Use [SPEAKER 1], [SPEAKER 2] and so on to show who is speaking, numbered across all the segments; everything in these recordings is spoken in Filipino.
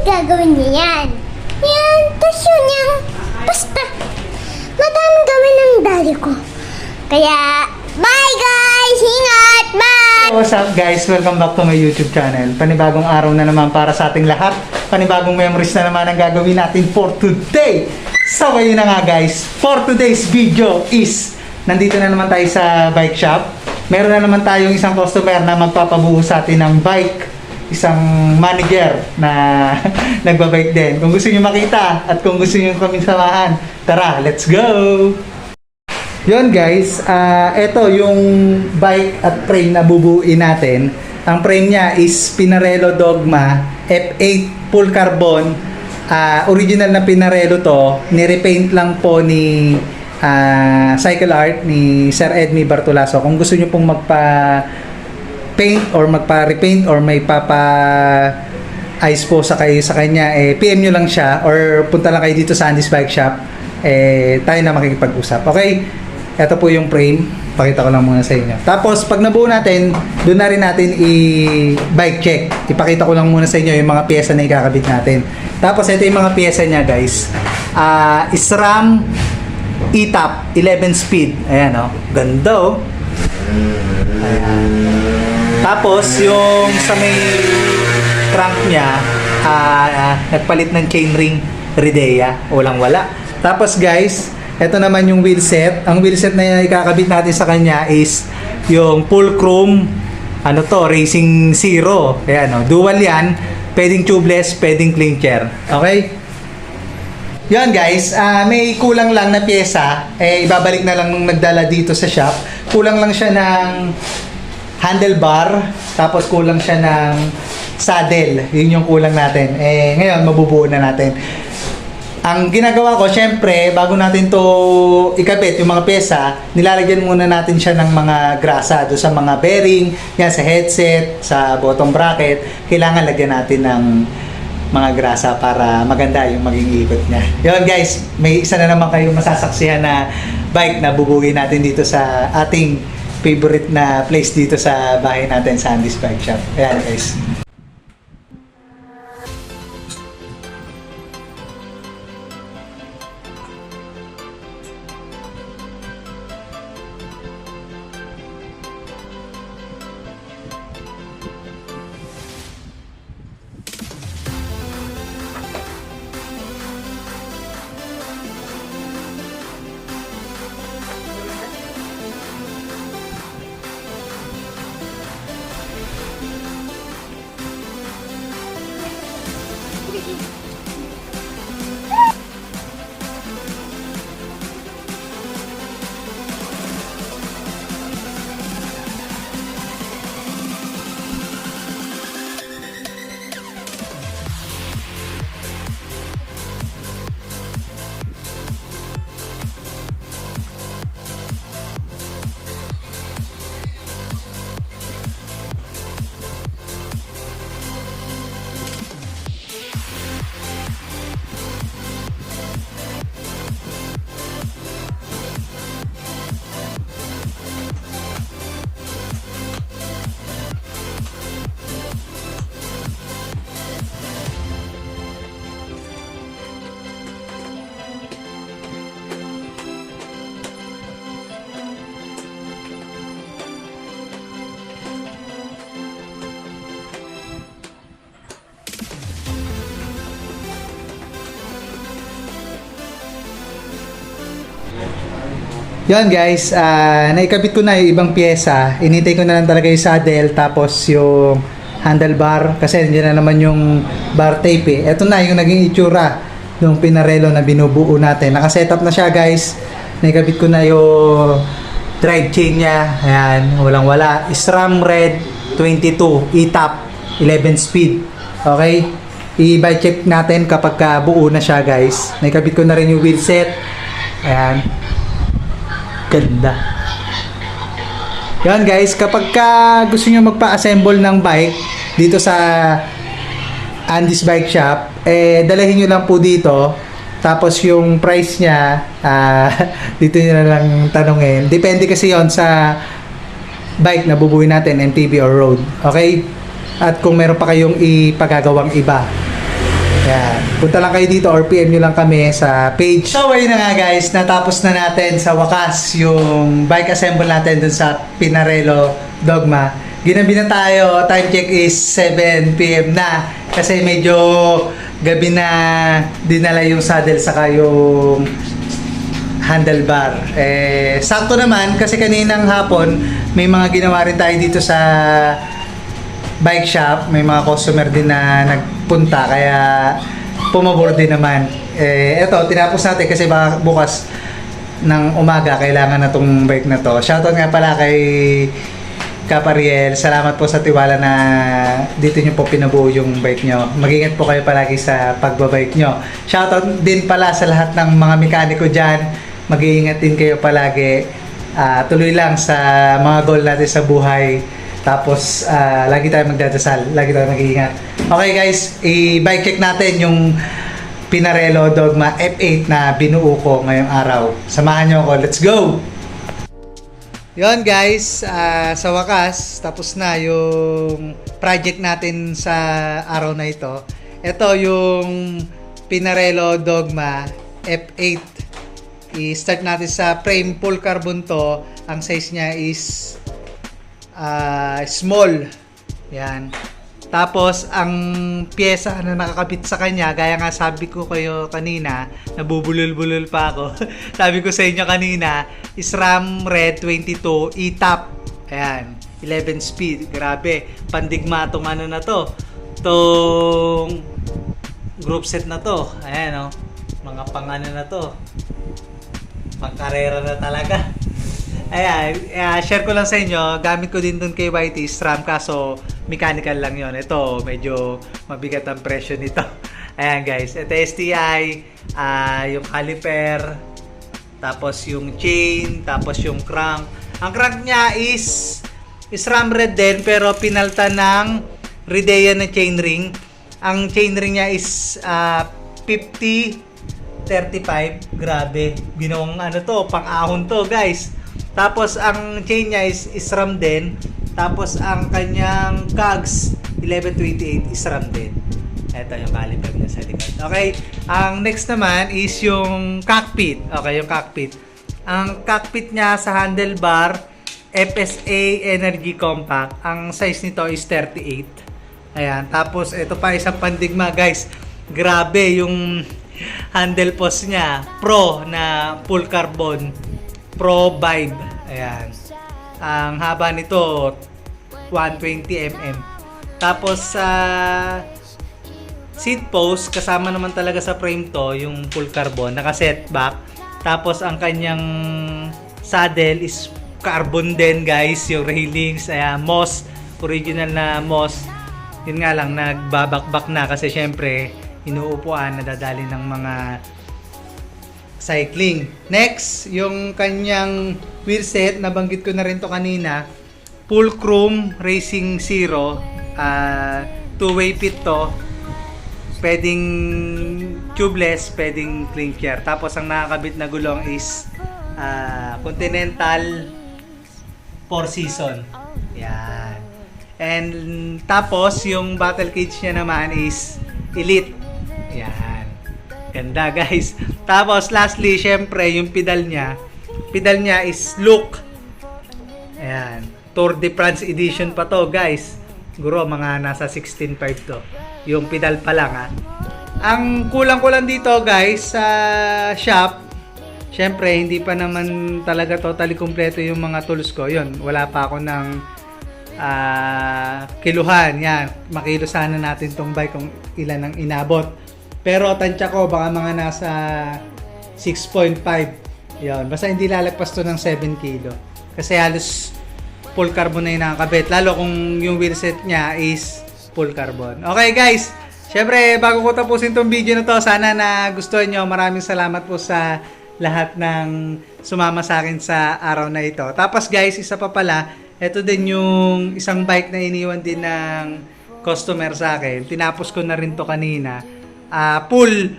[SPEAKER 1] gagawin niya yan. Yan, tapos yun yung, basta, madaming gawin ng daddy ko. Kaya, bye guys! Ingat! Bye!
[SPEAKER 2] What's up guys? Welcome back to my YouTube channel. Panibagong araw na naman para sa ating lahat. Panibagong memories na naman ang gagawin natin for today. So kayo na nga guys, for today's video is, nandito na naman tayo sa bike shop. Meron na naman tayong isang customer na magpapabuo sa atin ng bike. Isang manager na nagbabike din. Kung gusto niyo makita at kung gusto niyo kaming samahan, tara, let's go! Yun guys, ito yung bike at frame na bubuuin natin. Ang frame niya is Pinarello Dogma F8 full carbon. Original na Pinarello to. Nirepaint lang po ni Cycle Art ni Sir Edmy Bartolaso. Kung gusto niyo pong magpa-paint or magpa-repaint or may papa-ice po sa kanya, PM nyo lang siya or punta lang kayo dito sa Andy's Bike Shop. Tayo na makikipag-usap. Okay? Ito po yung frame. Pakita ko lang muna sa inyo. Tapos, pag nabuo natin, doon na rin natin i-bike check. Ipakita ko lang muna sa inyo yung mga pyesa na ikakabit natin. Tapos, ito yung mga pyesa niya, guys. SRAM E-Top 11 speed. Ayan, oh. Ganda, oh. Ayan. Tapos, yung sa may crank niya, nagpalit ng chainring Ridea. Walang-wala. Tapos, guys, ito naman yung wheelset. Ang wheelset na ikakabit natin sa kanya is yung full chrome, Racing Zero. Ayan, oh. Dual yan. Pwedeng tubeless, pwedeng clincher. Okay? Yan guys, may kulang lang na pyesa. Ibabalik na lang nung nagdala dito sa shop. Kulang lang siya ng handlebar. Tapos kulang siya ng saddle. Yun yung kulang natin. Ngayon, mabubuo na natin. Ang ginagawa ko, syempre, bago natin to ikabit, yung mga pyesa, nilalagyan muna natin siya ng mga grasa doon sa mga bearing, yan, sa headset, sa bottom bracket. Kailangan lagyan natin ng mga grasa para maganda yung maging ikot niya. Yun guys, may isa na naman kayong masasaksihan na bike na bubuhin natin dito sa ating favorite na place dito sa bahay natin sa Andy's Bike Shop. Ayan guys. Yan guys, naikabit ko na yung ibang pyesa. Inintay ko na lang talaga yung saddle tapos yung handlebar kasi nandiyan na naman yung bar tape eh. Ito na yung naging itsura ng Pinarello na binubuo natin. Nakasetup na siya guys. Naikabit ko na yung drive chain niya. Ayan, walang wala. SRAM Red 22 E-Top 11 speed. Okay? I-bike check natin kapag buo na siya guys. Naikabit ko na rin yung wheelset. Ayan. Ganda. Yan guys, kapag gusto nyo magpa-assemble ng bike dito sa Andy's Bike Shop, dalahin nyo lang po dito. Tapos yung price niya, dito nyo na lang tanungin. Depende kasi yon sa bike na bubuhin natin, MTB or road. Okay? At kung meron pa kayong ipagagawang iba. Ayan. Punta lang kayo dito or PM nyo lang kami sa page. So, ayun na nga guys, natapos na natin sa wakas yung bike assemble natin dun sa Pinarello Dogma. Ginabi na tayo, time check is 7 PM na kasi medyo gabi na dinala yung saddle saka yung handlebar. Sakto naman kasi kaninang hapon may mga ginawa rin tayo dito sa bike shop. May mga customer din na nagpunta kaya pumabor din naman. Eto, tinapos natin kasi baka bukas ng umaga kailangan na tong bike na to. Shoutout nga pala kay Kapariel. Salamat po sa tiwala na dito nyo po pinabuo yung bike nyo. Mag-ingat po kayo palagi sa pagbabike nyo. Shoutout din pala sa lahat ng mga mekaniko dyan. Mag-iingat din kayo palagi. Tuloy lang sa mga goal natin sa buhay. Tapos, lagi tayo magdadasal. Lagi tayo mag-iingat. Okay guys, i-bike check natin yung Pinarello Dogma F8 na binuo ko ngayong araw. Samahan nyo ako. Let's go! Yon guys, sa wakas, tapos na yung project natin sa araw na ito. Ito yung Pinarello Dogma F8. I-start natin sa frame, full carbon to. Ang size niya is small. Yan. Tapos, ang pyesa na nakakabit sa kanya, gaya nga sabi ko kayo kanina, nabubulol-bulol pa ako. Sabi ko sa inyo kanina, is SRAM Red 22 E-Top. Ayan, 11 speed. Grabe, pandigma tong ano na to. Tong group set na to. Ayan, oh. Mga pang-ano na to. Pang-karera na talaga. Ayan, share ko lang sa inyo. Gamit ko din dun kay YT SRAM kaso mechanical lang yon. Ito, medyo mabigat ang presyo nito. Ayan guys, ito STI, yung caliper, tapos yung chain, tapos yung crank. Ang crank niya is SRAM Red din pero pinalta ng Ridea na chainring. Ang chainring niya is 50-35. Grabe, ginawang ano to, pang-ahon to guys. Tapos ang chain niya is SRAM din. Tapos ang kanyang cogs 1128 is SRAM din. Ito yung caliper niya sa likod. Okay, ang next naman is yung cockpit. Okay, yung cockpit. Ang cockpit niya sa handlebar FSA Energy Compact. Ang size nito is 38. Ayan, tapos ito pa isang pandigma guys. Grabe yung handle post niya. Pro na full carbon. Pro Vibe. Ayan. Ang haba nito 120 mm. Tapos sa seat post kasama naman talaga sa frame to yung full carbon, naka-set back. Tapos ang kanyang saddle is carbon din guys, yung railings, Moss, original na Moss. Yun nga lang nagbabakbak na kasi syempre inuupuan na dadali ng mga cycling. Next, yung kanyang wheelset, nabanggit ko na rin to kanina. Full chrome Racing Zero. Two-way pit to. Pwedeng tubeless, pwedeng clinker. Tapos ang nakakabit na gulong is Continental 4 season. Yan. And tapos yung battle cage niya naman is Elite. Yan. Ganda guys. Tapos lastly, syempre yung pedal niya is Look. Ayan. Tour de France edition pa to guys. Siguro mga nasa 16.5 to. Yung pedal pa lang ha. Ang kulang-kulang dito guys sa shop, syempre hindi pa naman talaga totally kompleto yung mga tools ko. Yun, wala pa ako ng kiluhan. Yan, makilo sana natin tong bike kung ilan ang inabot. Pero tansya ko baka mga nasa 6.5. Yun, basta hindi lalagpas to ng 7 kilo. Kasi halos full carbon na yung nakakabit. Lalo kung yung wheelset niya is full carbon. Okay guys, syempre bago ko tapusin tong video na to, sana na gustuhan nyo. Maraming salamat po sa lahat ng sumama sa akin sa araw na ito. Tapos guys, isa pa pala, ito din yung isang bike na iniwan din ng customer sa akin. Tinapos ko na rin to kanina. Full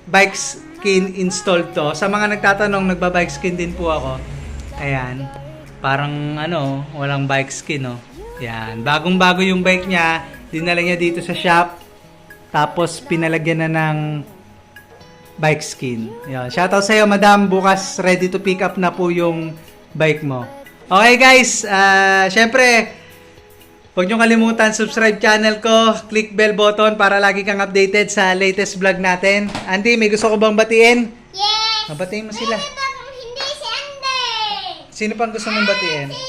[SPEAKER 2] bike skin installed to. Sa mga nagtatanong, nagba-bike skin din po ako. Ayan. Parang walang bike skin, no? Yan. Bagong-bago yung bike niya. Dinala niya dito sa shop. Tapos pinalagyan na ng bike skin. Yan. Shoutout sa iyo, madam. Bukas ready to pick up na po yung bike mo. Okay guys, syempre, huwag nyo kalimutan subscribe channel ko, click bell button para lagi kang updated sa latest vlog natin. Andy, may gusto ko bang batiin?
[SPEAKER 1] Yes!
[SPEAKER 2] Mabatiin mo sila.
[SPEAKER 1] Meron pa kung hindi si Andy!
[SPEAKER 2] Sino pang gusto mong batiin?
[SPEAKER 1] Si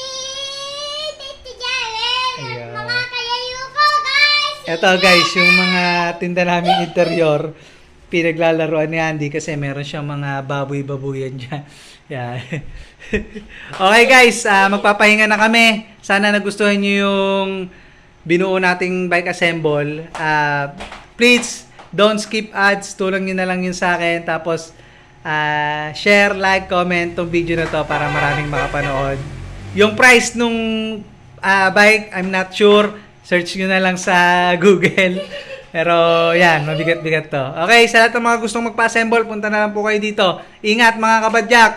[SPEAKER 1] Tito Jaren!
[SPEAKER 2] Ayan.
[SPEAKER 1] At mga kayayo ko, guys!
[SPEAKER 2] Eto guys, yung mga tinda namin interior, pinaglalaroan ni Andy kasi meron siyang mga baboy-babuyan dyan. Yan. Okay guys, magpapahinga na kami. Sana nagustuhan nyo yung binuo nating bike assemble. Please, don't skip ads. Tulong nyo na lang yun sa akin. Tapos, share, like, comment tong video na to para maraming makapanood. Yung price nung bike, I'm not sure. Search nyo na lang sa Google. Pero yan, mabigat-bigat to. Okay, sa lahat ng mga gustong magpa-assemble, punta na lang po kayo dito. Ingat mga kabadyak!